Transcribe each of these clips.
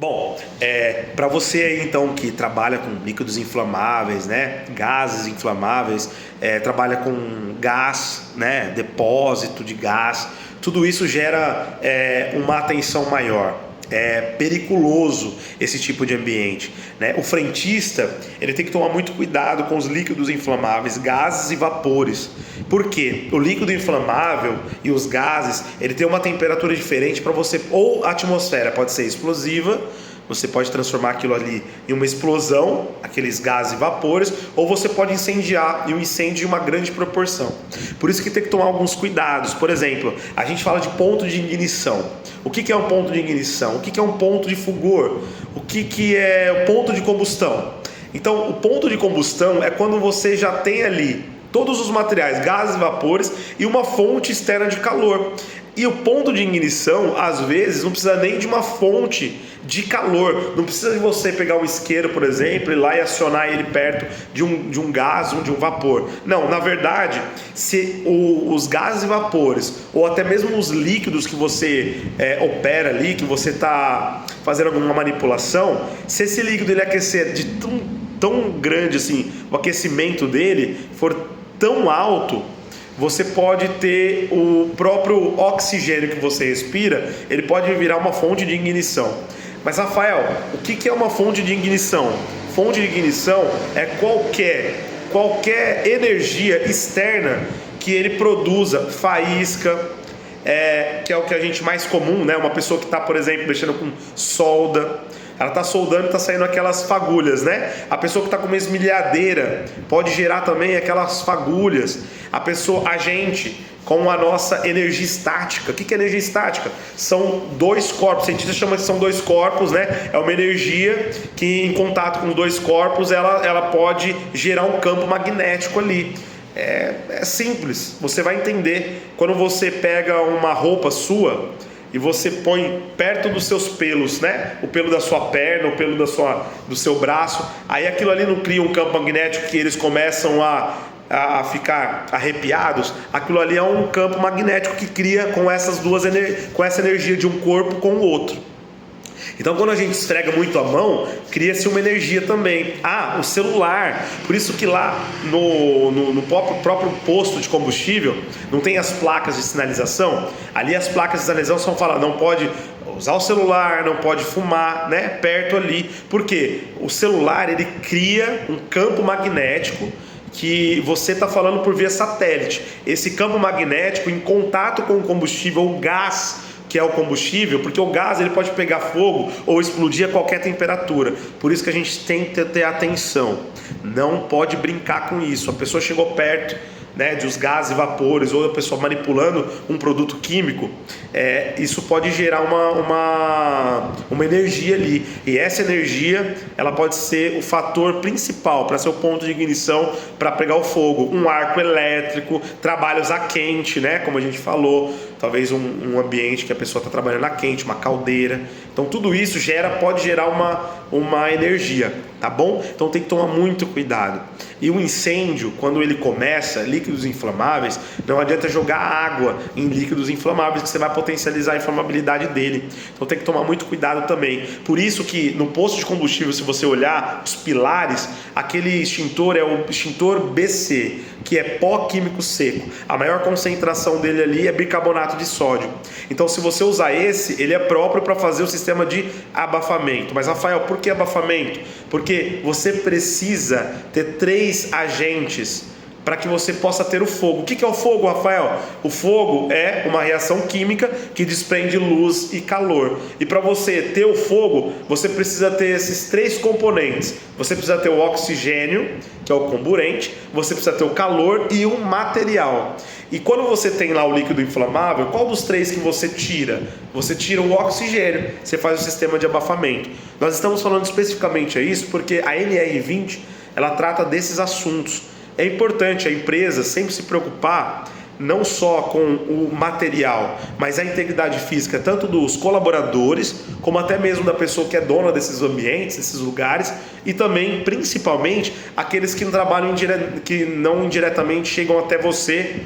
Bom, para você aí então que trabalha com líquidos inflamáveis, né, gases inflamáveis, trabalha com gás, né, depósito de gás, tudo isso gera uma atenção maior. É periculoso esse tipo de ambiente, né? O frentista ele tem que tomar muito cuidado com os líquidos inflamáveis, gases e vapores. Por quê? O líquido inflamável e os gases ele tem uma temperatura diferente para você, ou a atmosfera pode ser explosiva, você pode transformar aquilo ali em uma explosão, aqueles gases e vapores, ou você pode incendiar, e um incêndio de uma grande proporção. Por isso que tem que tomar alguns cuidados. Por exemplo, a gente fala de ponto de ignição. O que é um ponto de ignição? O que é um ponto de fulgor? O que é o ponto de combustão? Então, o ponto de combustão é quando você já tem ali todos os materiais, gases e vapores, e uma fonte externa de calor. E o ponto de ignição, às vezes, não precisa nem de uma fonte de calor. Não precisa de você pegar um isqueiro, por exemplo, e ir lá e acionar ele perto de um gás ou de um vapor. Não, na verdade, se os gases e vapores, ou até mesmo os líquidos que você opera ali, que você está fazendo alguma manipulação, se esse líquido ele aquecer de tão grande assim, o aquecimento dele for tão alto, você pode ter o próprio oxigênio que você respira, ele pode virar uma fonte de ignição. Mas Rafael, o que é uma fonte de ignição? Fonte de ignição é qualquer energia externa que ele produza, faísca, que é o que a gente mais comum, né? Uma pessoa que está, por exemplo, mexendo com solda, ela está soldando e está saindo aquelas fagulhas, né? A pessoa que está com uma esmerilhadeira pode gerar também aquelas fagulhas. A gente com a nossa energia estática. O que é energia estática? São dois corpos, cientistas chamam que são dois corpos, né? É uma energia que em contato com dois corpos ela pode gerar um campo magnético ali. É simples, você vai entender. Quando você pega uma roupa sua e você põe perto dos seus pelos, né? O pelo da sua perna, o pelo do seu braço, aí aquilo ali não cria um campo magnético que eles começam a ficar arrepiados. Aquilo ali é um campo magnético que cria com essa energia de um corpo com o outro. Então quando a gente esfrega muito a mão, cria-se uma energia também. O celular, por isso que lá no próprio posto de combustível não tem as placas de sinalização. Ali as placas de sinalização falam, não pode usar o celular, não pode fumar, né, perto ali. Por quê? O celular ele cria um campo magnético que você está falando por via satélite. Esse campo magnético em contato com o combustível, o gás que é o combustível, porque o gás ele pode pegar fogo ou explodir a qualquer temperatura. Por isso que a gente tem que ter atenção. Não pode brincar com isso. A pessoa chegou perto, né, de os gases e vapores, ou a pessoa manipulando um produto químico, isso pode gerar uma energia ali, e essa energia ela pode ser o fator principal para ser o ponto de ignição para pegar o fogo. Um arco elétrico, trabalhos a quente, né, como a gente falou, talvez um ambiente que a pessoa está trabalhando a quente, uma caldeira. Então tudo isso pode gerar uma energia, tá bom? Então tem que tomar muito cuidado. E o incêndio, quando ele começa, líquidos inflamáveis, não adianta jogar água em líquidos inflamáveis, que você vai potencializar a inflamabilidade dele. Então tem que tomar muito cuidado também. Por isso que no posto de combustível, se você olhar os pilares, aquele extintor é o extintor BC, que é pó químico seco. A maior concentração dele ali é bicarbonato de sódio. Então se você usar esse, ele é próprio para fazer o sistema de abafamento. Mas Rafael, por que abafamento? Porque você precisa ter 3 agentes para que você possa ter o fogo. O que é o fogo, Rafael? O fogo é uma reação química que desprende luz e calor. E para você ter o fogo, você precisa ter esses 3 componentes. Você precisa ter o oxigênio, que é o comburente, você precisa ter o calor e um material. E quando você tem lá o líquido inflamável, qual dos 3 que você tira? Você tira o oxigênio, você faz o sistema de abafamento. Nós estamos falando especificamente isso porque a NR20 ela trata desses assuntos. É importante a empresa sempre se preocupar não só com o material, mas a integridade física tanto dos colaboradores, como até mesmo da pessoa que é dona desses ambientes, desses lugares, e também, principalmente, aqueles que trabalham que não indiretamente chegam até você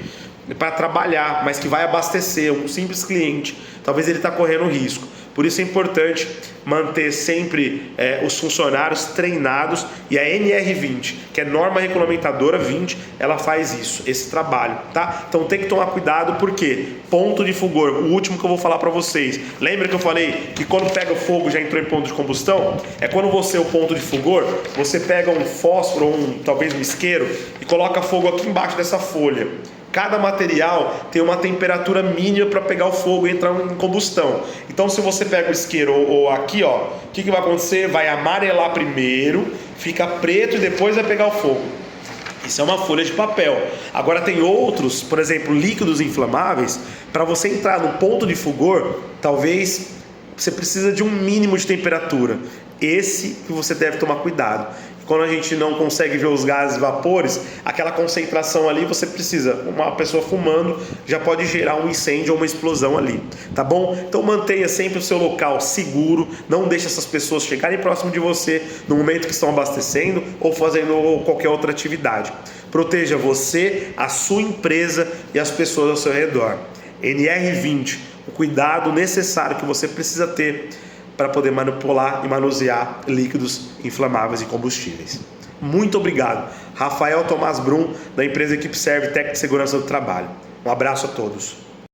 para trabalhar, mas que vai abastecer um simples cliente. Talvez ele está correndo risco. Por isso é importante manter sempre os funcionários treinados, e a NR20, que é norma regulamentadora 20, ela faz isso, esse trabalho, tá? Então tem que tomar cuidado, porque ponto de fulgor, o último que eu vou falar para vocês, lembra que eu falei que quando pega fogo já entrou em ponto de combustão? É quando você, o ponto de fulgor, você pega um fósforo ou talvez um isqueiro e coloca fogo aqui embaixo dessa folha. Cada material tem uma temperatura mínima para pegar o fogo e entrar em combustão. Então, se você pega o isqueiro ou aqui, ó, o que vai acontecer? Vai amarelar primeiro, fica preto e depois vai pegar o fogo. Isso é uma folha de papel. Agora tem outros, por exemplo, líquidos inflamáveis. Para você entrar no ponto de fulgor, talvez você precisa de um mínimo de temperatura. Esse que você deve tomar cuidado. Quando a gente não consegue ver os gases e vapores, aquela concentração ali, você precisa, uma pessoa fumando já pode gerar um incêndio ou uma explosão ali, tá bom? Então mantenha sempre o seu local seguro, não deixe essas pessoas chegarem próximo de você no momento que estão abastecendo ou fazendo qualquer outra atividade. Proteja você, a sua empresa e as pessoas ao seu redor. NR20, o cuidado necessário que você precisa ter para poder manipular e manusear líquidos inflamáveis e combustíveis. Muito obrigado. Rafael Tomás Brum, da empresa Equipe Serve Técnica de Segurança do Trabalho. Um abraço a todos.